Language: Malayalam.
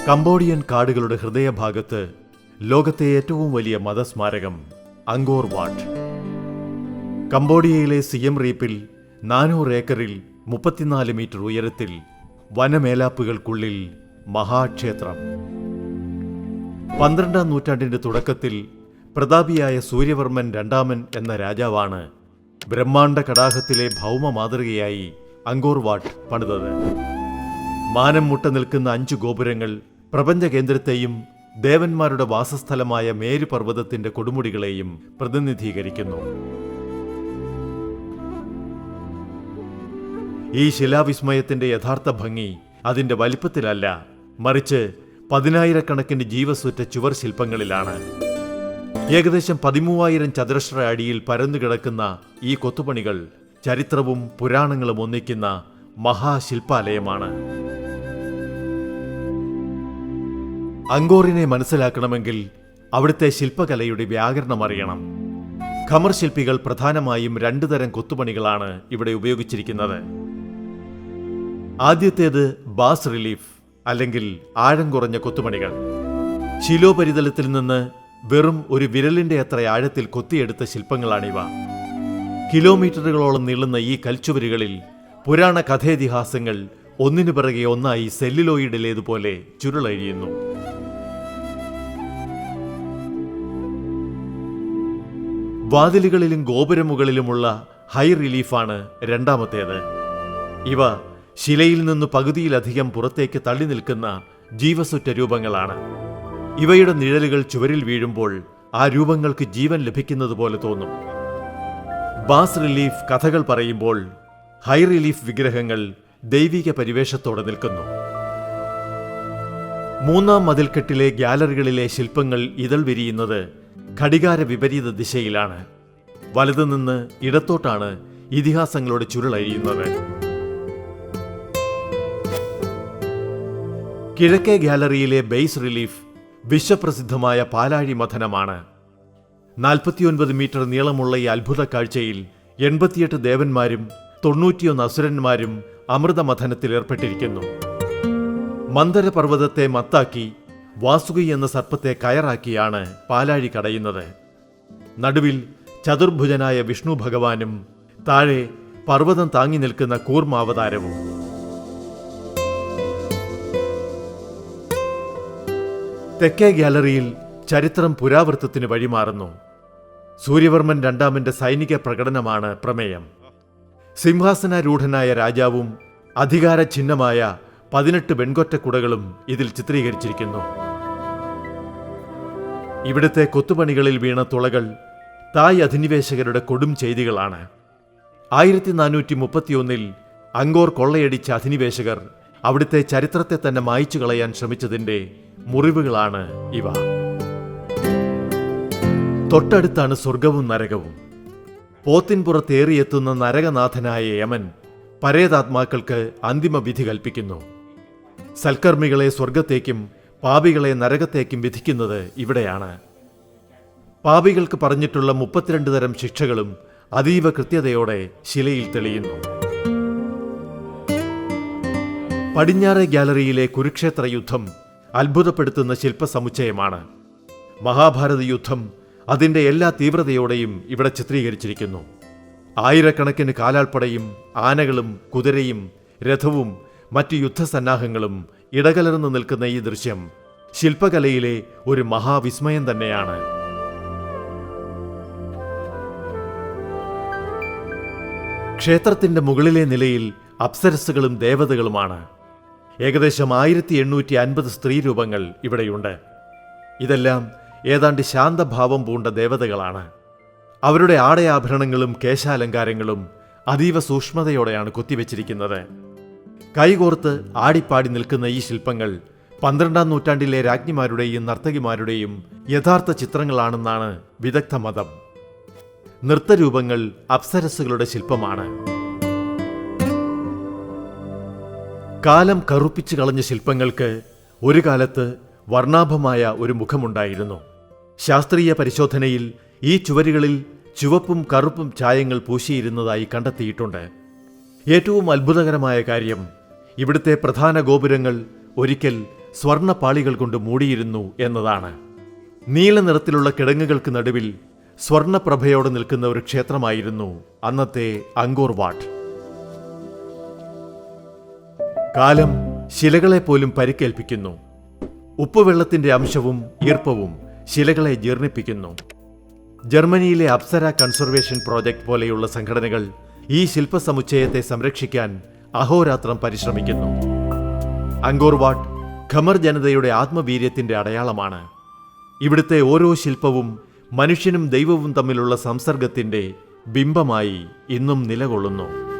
കംബോഡിയൻ കാടുകളുടെ ഹൃദയഭാഗത്ത് ലോകത്തെ ഏറ്റവും വലിയ മതസ്മാരകം അങ്കോർ വാട്ട്. കംബോഡിയയിലെ സിയം റീപ്പിൽ 400 ഏക്കറിൽ 34 മീറ്റർ ഉയരത്തിൽ വനമേലാപ്പുകൾക്കുള്ളിൽ മഹാക്ഷേത്രം. 12ാം നൂറ്റാണ്ടിന്റെ തുടക്കത്തിൽ പ്രതാപിയായ സൂര്യവർമ്മൻ രണ്ടാമൻ എന്ന രാജാവാണ് ബ്രഹ്മാണ്ഡ കടാഹത്തിലെ ഭൗമ മാതൃകയായി അങ്കോർ വാട്ട് പണിതത്. മാനം മുട്ട നിൽക്കുന്ന 5 ഗോപുരങ്ങൾ പ്രപഞ്ച കേന്ദ്രത്തെയും ദേവന്മാരുടെ വാസസ്ഥലമായ മേരു പർവ്വതത്തിന്റെ കൊടുമുടികളെയും പ്രതിനിധീകരിക്കുന്നു. ഈ ശിലാവിസ്മയത്തിന്റെ യഥാർത്ഥ ഭംഗി അതിന്റെ വലിപ്പത്തിലല്ല, മറിച്ച് 10,000-കണക്കിന് ജീവസുറ്റ ചുവർ ശില്പങ്ങളിലാണ്. ഏകദേശം 13,000 ചതുരശ്ര അടിയിൽ പരന്നുകിടക്കുന്ന ഈ കൊത്തുപണികൾ ചരിത്രവും പുരാണങ്ങളും ഒന്നിക്കുന്ന മഹാശില്പാലയമാണ്. അങ്കോറിനെ മനസ്സിലാക്കണമെങ്കിൽ അവിടുത്തെ ശില്പകലയുടെ വ്യാകരണം അറിയണം. ഖമർ ശില്പികൾ പ്രധാനമായും 2 തരം കൊത്തുപണികളാണ് ഇവിടെ ഉപയോഗിച്ചിരിക്കുന്നത്. ആദ്യത്തേത് ബാസ് റിലീഫ് അല്ലെങ്കിൽ ആഴം കുറഞ്ഞ കൊത്തുപണികൾ. ശിലോപരിതലത്തിൽ നിന്ന് വെറും ഒരു വിരലിന്റെ അത്ര ആഴത്തിൽ കൊത്തിയെടുത്ത ശില്പങ്ങളാണിവ. കിലോമീറ്ററുകളോളം നീളുന്ന ഈ കൽച്ചുവരുകളിൽ പുരാണ കഥേതിഹാസങ്ങൾ ഒന്നിനു പിറകെ ഒന്നായി സെല്ലുലോയിഡിലേതുപോലെ ചുരുളഴിയുന്നു. വാതിലുകളിലും ഗോപുരമുകളിലുമുള്ള ഹൈ റിലീഫാണ് രണ്ടാമത്തേത്. ഇവ ശിലയിൽ നിന്ന് പകുതിയിലധികം പുറത്തേക്ക് തള്ളി നിൽക്കുന്ന ജീവസുറ്റ രൂപങ്ങളാണ്. ഇവയുടെ നിഴലുകൾ ചുവരിൽ വീഴുമ്പോൾ ആ രൂപങ്ങൾക്ക് ജീവൻ ലഭിക്കുന്നത് പോലെ തോന്നും. ബാസ് റിലീഫ് കഥകൾ പറയുമ്പോൾ ഹൈ റിലീഫ് വിഗ്രഹങ്ങൾ ദൈവിക പരിവേഷത്തോടെ നിൽക്കുന്നു. 3ാം മതിൽക്കെട്ടിലെ ഗ്യാലറികളിലെ ശില്പങ്ങൾ ഇതൾ വിരിയുന്നത് ഘടികാര വിപരീത ദിശയിലാണ്. വലതുനിന്ന് ഇടത്തോട്ടാണ് ഇതിഹാസങ്ങളുടെ ചുരുളഴിയുന്നത്. കിഴക്കേ ഗ്യാലറിയിലെ ബേസ് റിലീഫ് വിശ്വപ്രസിദ്ധമായ പാലാഴി മഥനമാണ്. 49 മീറ്റർ നീളമുള്ള ഈ അത്ഭുത കാഴ്ചയിൽ 88 ദേവന്മാരും 91 അസുരന്മാരും അമൃതമഥനത്തിൽ ഏർപ്പെട്ടിരിക്കുന്നു. മന്ദരപർവ്വതത്തെ മത്താക്കി വാസുകി എന്ന സർപ്പത്തെ കയറാക്കിയാണ് പാലാഴി കടയുന്നത്. നടുവിൽ ചതുർഭുജനായ വിഷ്ണു ഭഗവാനും താഴെ പർവ്വതം താങ്ങി നിൽക്കുന്ന കൂർമാവതാരവും. തെക്കേ ഗ്യാലറിയിൽ ചരിത്രം പുരാവൃത്തത്തിന് വഴിമാറുന്നു. സൂര്യവർമ്മൻ രണ്ടാമന്റെ സൈനിക പ്രകടനമാണ് പ്രമേയം. സിംഹാസനാരൂഢനായ രാജാവും അധികാര ചിഹ്നമായ 18 വെൺകൊറ്റക്കുടകളും ഇതിൽ ചിത്രീകരിച്ചിരിക്കുന്നു. ഇവിടുത്തെ കൊത്തുപണികളിൽ വീണ തുളകൾ തായ് അധിനിവേശകരുടെ കൊടും ചെയ്തികളാണ്. 1431 അങ്കോർ കൊള്ളയടിച്ച അധിനിവേശകർ അവിടുത്തെ ചരിത്രത്തെ തന്നെ മായ്ച്ചു കളയാൻ ശ്രമിച്ചതിന്റെ മുറിവുകളാണ് ഇവ. തൊട്ടടുത്താണ് സ്വർഗവും നരകവും. പോത്തിൻപുറത്തേറിയെത്തുന്ന നരകനാഥനായ യമൻ പരേതാത്മാക്കൾക്ക് അന്തിമ വിധി കൽപ്പിക്കുന്നു. സൽക്കർമ്മികളെ സ്വർഗത്തേക്കും പാപികളെ നരകത്തേക്കും വിധിക്കുന്നത് ഇവിടെയാണ്. പാപികൾക്ക് പറഞ്ഞിട്ടുള്ള 32 തരം ശിക്ഷകളും അതീവ കൃത്യതയോടെ ശിലയിൽ തെളിയുന്നു. പടിഞ്ഞാറേ ഗ്യാലറിയിലെ കുരുക്ഷേത്ര യുദ്ധം അത്ഭുതപ്പെടുത്തുന്ന ശില്പസമുച്ചയമാണ്. മഹാഭാരത യുദ്ധം അതിന്റെ എല്ലാ തീവ്രതയോടെയും ഇവിടെ ചിത്രീകരിച്ചിരിക്കുന്നു. ആയിരക്കണക്കിന് കാലാൾപ്പടയും ആനകളും കുതിരയും രഥവും മറ്റു യുദ്ധസന്നാഹങ്ങളും ഇടകലർന്നു നിൽക്കുന്ന ഈ ദൃശ്യം ശില്പകലയിലെ ഒരു മഹാവിസ്മയം തന്നെയാണ്. ക്ഷേത്രത്തിന്റെ മുകളിലെ നിലയിൽ അപ്സരസ്സുകളും ദേവതകളുമാണ്. ഏകദേശം 1850 സ്ത്രീരൂപങ്ങൾ ഇവിടെയുണ്ട്. ഇതെല്ലാം ഏതാണ്ട് ശാന്തഭാവം പൂണ്ട ദേവതകളാണ്. അവരുടെ ആടയാഭരണങ്ങളും കേശാലങ്കാരങ്ങളും അതീവ സൂക്ഷ്മതയോടെയാണ് കൊത്തിവെച്ചിരിക്കുന്നത്. കൈകോർത്ത് ആടിപ്പാടി നിൽക്കുന്ന ഈ ശില്പങ്ങൾ 12ാം നൂറ്റാണ്ടിലെ രാജ്ഞിമാരുടെയും നർത്തകിമാരുടെയും യഥാർത്ഥ ചിത്രങ്ങളാണെന്നാണ് വിദഗ്ധ മതം. നൃത്തരൂപങ്ങൾ അപ്സരസ്സുകളുടെ ശില്പമാണ്. കാലം കറുപ്പിച്ചു കളഞ്ഞ ശില്പങ്ങൾക്ക് ഒരു കാലത്ത് വർണ്ണാഭമായ ഒരു മുഖമുണ്ടായിരുന്നു. ശാസ്ത്രീയ പരിശോധനയിൽ ഈ ചുവരുകളിൽ ചുവപ്പും കറുപ്പും ചായങ്ങൾ പൂശിയിരുന്നതായി കണ്ടെത്തിയിട്ടുണ്ട്. ഏറ്റവും അത്ഭുതകരമായ കാര്യം, ഇവിടുത്തെ പ്രധാന ഗോപുരങ്ങൾ ഒരിക്കൽ സ്വർണ്ണ പാളികൾ കൊണ്ട് മൂടിയിരുന്നു എന്നതാണ്. നീല നിറത്തിലുള്ള കിടങ്ങുകൾക്ക് നടുവിൽ സ്വർണ്ണപ്രഭയോടെ നിൽക്കുന്ന ഒരു ക്ഷേത്രമായിരുന്നു അന്നത്തെ അങ്കോർ വാട്ട്. കാലം ശിലകളെപ്പോലും പരിക്കേൽപ്പിക്കുന്നു. ഉപ്പുവെള്ളത്തിന്റെ അംശവും ഈർപ്പവും ശിലകളെ ജീർണിപ്പിക്കുന്നു. ജർമ്മനിയിലെ അപ്സര കൺസർവേഷൻ പ്രോജക്റ്റ് പോലെയുള്ള സംഘടനകൾ ഈ ശില്പസമുച്ചയത്തെ സംരക്ഷിക്കാൻ അഹോരാത്രം പരിശ്രമിക്കുന്നു. അങ്കോർ വാട്ട് ഖമർ ജനതയുടെ ആത്മവീര്യത്തിന്റെ അടയാളമാണ്. ഇവിടുത്തെ ഓരോ ശില്പവും മനുഷ്യനും ദൈവവും തമ്മിലുള്ള സംസർഗത്തിന്റെ ബിംബമായി ഇന്നും നിലകൊള്ളുന്നു.